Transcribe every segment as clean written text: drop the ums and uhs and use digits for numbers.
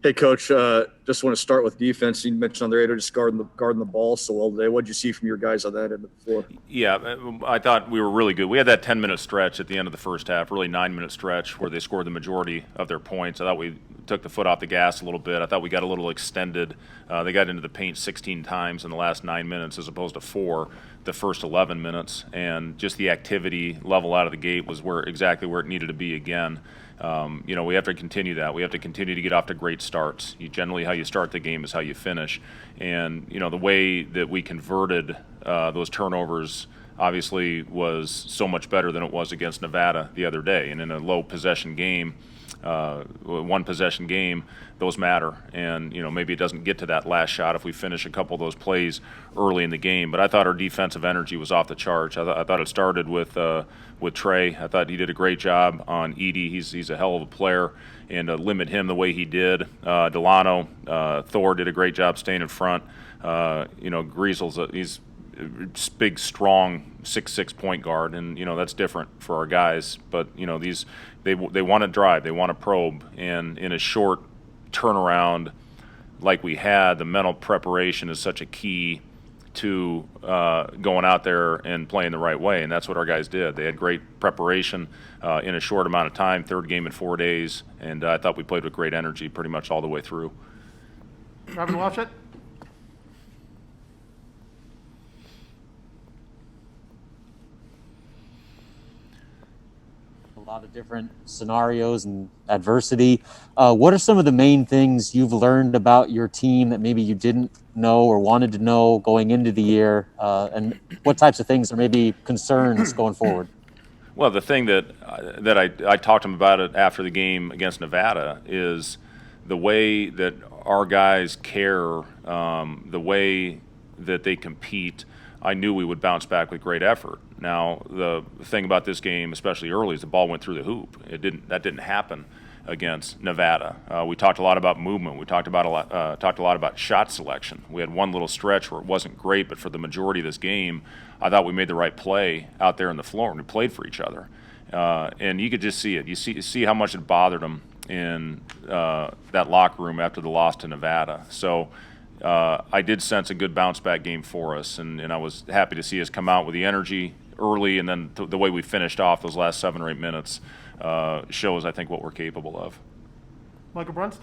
Hey, Coach, just want to start with defense. You mentioned on the radio just guarding the ball so well today. What did you see from your guys on that end of the floor? Yeah, I thought we were really good. We had that 10-minute stretch at the end of the first half, really 9-minute stretch where they scored the majority of their points. I thought we took the foot off the gas a little bit. I thought we got a little extended. They got into the paint 16 times in the last 9 minutes as opposed to 4 the first 11 minutes. And just the activity level out of the gate was exactly where it needed to be again. We have to continue that. We have to continue to get off to great starts. Generally, how you start the game is how you finish. And, the way that we converted those turnovers obviously was so much better than it was against Nevada the other day. And in a low possession game, one possession game, those matter. And, maybe it doesn't get to that last shot if we finish a couple of those plays early in the game. But I thought our defensive energy was off the charts. I thought it started with Trey. I thought he did a great job on Edey. He's a hell of a player. And to limit him the way he did. Delano, Thor did a great job staying in front. Griesel's he's a big, strong 6'6" point guard, and that's different for our guys. But they want to drive, they want to probe, and in a short turnaround like we had, the mental preparation is such a key to going out there and playing the right way, and that's what our guys did. They had great preparation in a short amount of time, third game in 4 days, and I thought we played with great energy pretty much all the way through. Robin Washut. A lot of different scenarios and adversity. What are some of the main things you've learned about your team that maybe you didn't know or wanted to know going into the year? And what types of things are maybe concerns going forward? Well, the thing that I talked to him about it after the game against Nevada is the way that our guys care, the way that they compete. I knew we would bounce back with great effort. Now, the thing about this game, especially early, is the ball went through the hoop. That didn't happen against Nevada. We talked a lot about movement. We talked a lot about shot selection. We had one little stretch where it wasn't great, but for the majority of this game, I thought we made the right play out there on the floor, and we played for each other. And you could just see it. You see how much it bothered them in that locker room after the loss to Nevada. So I did sense a good bounce-back game for us, and I was happy to see us come out with the energy early, and then the way we finished off those last 7 or 8 minutes shows, I think, what we're capable of. Michael Brunst.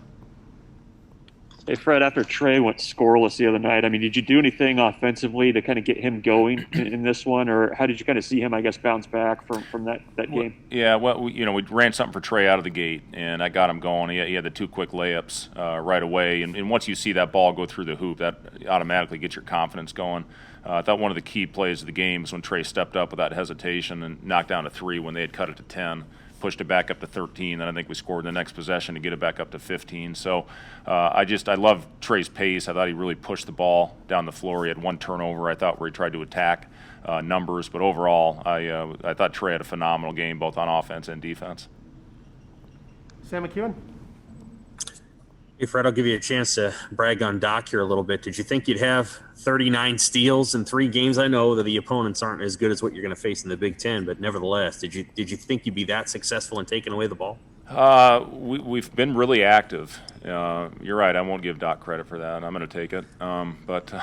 Hey, Fred, after Trey went scoreless the other night, did you do anything offensively to kind of get him going in this one, or how did you kind of see him, bounce back from that game? Yeah, well, we ran something for Trey out of the gate, and I got him going. He had the 2 quick layups right away, and once you see that ball go through the hoop, that automatically gets your confidence going. I thought one of the key plays of the game was when Trey stepped up without hesitation and knocked down a 3 when they had cut it to 10. Pushed it back up to 13, then I think we scored the next possession to get it back up to 15. So I love Trey's pace. I thought he really pushed the ball down the floor. He had 1 turnover, I thought, where he tried to attack numbers. But overall, I thought Trey had a phenomenal game, both on offense and defense. Sam McEwen. Hey, Fred, I'll give you a chance to brag on Doc here a little bit. Did you think you'd have 39 steals in 3 games? I know that the opponents aren't as good as what you're going to face in the Big Ten, but nevertheless, did you think you'd be that successful in taking away the ball? We've been really active. You're right. I won't give Doc credit for that. I'm going to take it. But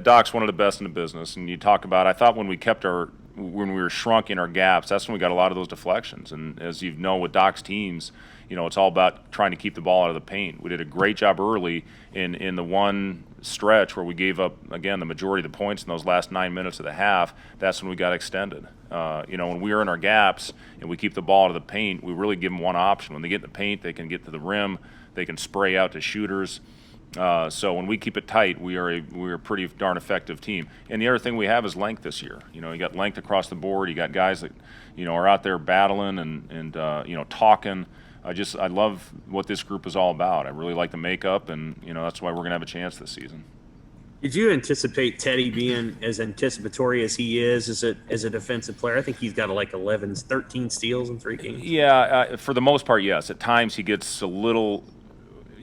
Doc's one of the best in the business. And you talk about, I thought when we were shrunk in our gaps, that's when we got a lot of those deflections. And as you know, with Doc's teams, it's all about trying to keep the ball out of the paint. We did a great job early in the one stretch where we gave up, again, the majority of the points in those last 9 minutes of the half. That's when we got extended. When we are in our gaps and we keep the ball out of the paint, we really give them one option. When they get in the paint, they can get to the rim, they can spray out to shooters. So when we keep it tight, we're a pretty darn effective team. And the other thing we have is length this year. You got length across the board. You got guys that are out there battling and talking. I love what this group is all about. I really like the makeup, and that's why we're going to have a chance this season. Did you anticipate Teddy being as anticipatory as he is as a defensive player? I think he's got 13 steals in 3 games. Yeah, for the most part, yes. At times he gets a little,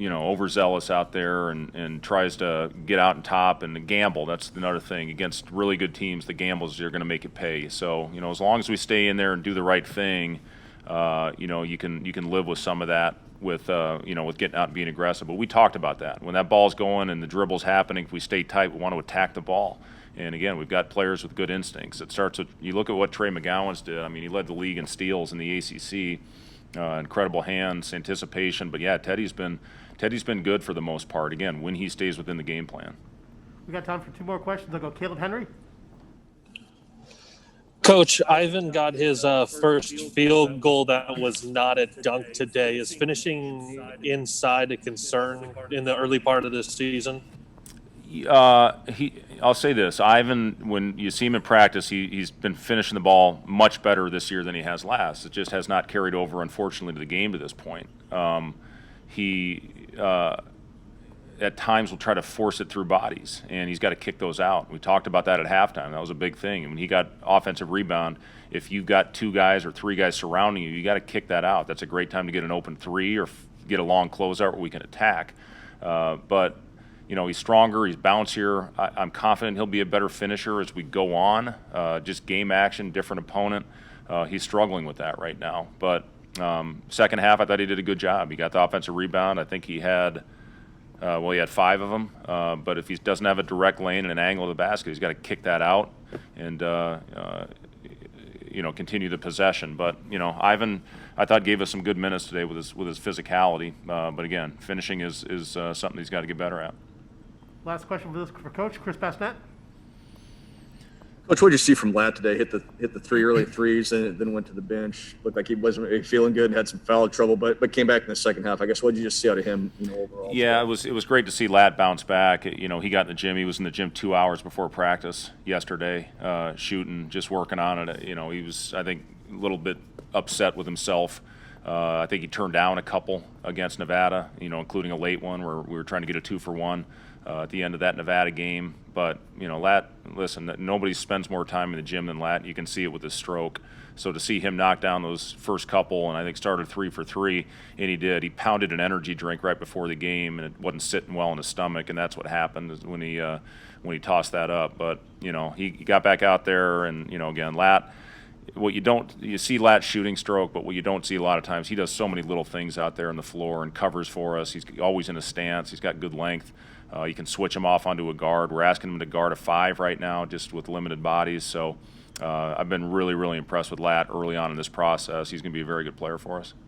overzealous out there and tries to get out and top and gamble. That's another thing. Against really good teams, the gambles are going to make it pay. So, as long as we stay in there and do the right thing, you can live with some of that with with getting out and being aggressive. But we talked about that. When that ball's going and the dribble's happening, if we stay tight, we want to attack the ball. And again, we've got players with good instincts. It starts with, you look at what Trey McGowan's did. I mean, he led the league in steals in the ACC. Incredible hands, anticipation. But yeah, Teddy's been good for the most part. Again, when he stays within the game plan. We got time for 2 more questions. I'll go Caleb Henry. Coach, Ivan got his first field goal that was not a dunk today. Is finishing inside a concern in the early part of this season? I'll say this: Ivan, when you see him in practice, he's been finishing the ball much better this year than he has last. It just has not carried over, unfortunately, to the game to this point. He at times will try to force it through bodies, and he's got to kick those out. We talked about that at halftime. That was a big thing. And when he got offensive rebound, if you've got 2 guys or 3 guys surrounding you, you got to kick that out. That's a great time to get an open 3 or get a long closeout where we can attack. But he's stronger, he's bouncier. I'm confident he'll be a better finisher as we go on. Just game action, different opponent. He's struggling with that right now. But second half, I thought he did a good job. He got the offensive rebound. I think he had 5 of them. But if he doesn't have a direct lane and an angle of the basket, he's got to kick that out and continue the possession. But Ivan, I thought, gave us some good minutes today with his physicality. But again, finishing is something he's got to get better at. Last question for Coach Chris Bassnett. Coach, what did you see from Lat today? Hit the 3 early threes and then went to the bench. Looked like he wasn't really feeling good and had some foul trouble, but came back in the second half. I guess, what did you just see out of him, overall? Yeah, it was great to see Lat bounce back. He got in the gym. He was in the gym 2 hours before practice yesterday, shooting, just working on it. He was, I think, a little bit upset with himself. I think he turned down a couple against Nevada, including a late one where we were trying to get a 2-for-1 at the end of that Nevada game. But, Lat, listen, nobody spends more time in the gym than Lat. You can see it with his stroke. So to see him knock down those first couple, and I think started 3 for 3, and he did. He pounded an energy drink right before the game, and it wasn't sitting well in his stomach, and that's what happened when he tossed that up. But, he got back out there, and, again, Lat, you see Lat shooting stroke, but what you don't see a lot of times, he does so many little things out there on the floor and covers for us. He's always in a stance. He's got good length. You can switch him off onto a guard. We're asking him to guard a 5 right now, just with limited bodies. So I've been really, really impressed with Lat early on in this process. He's going to be a very good player for us.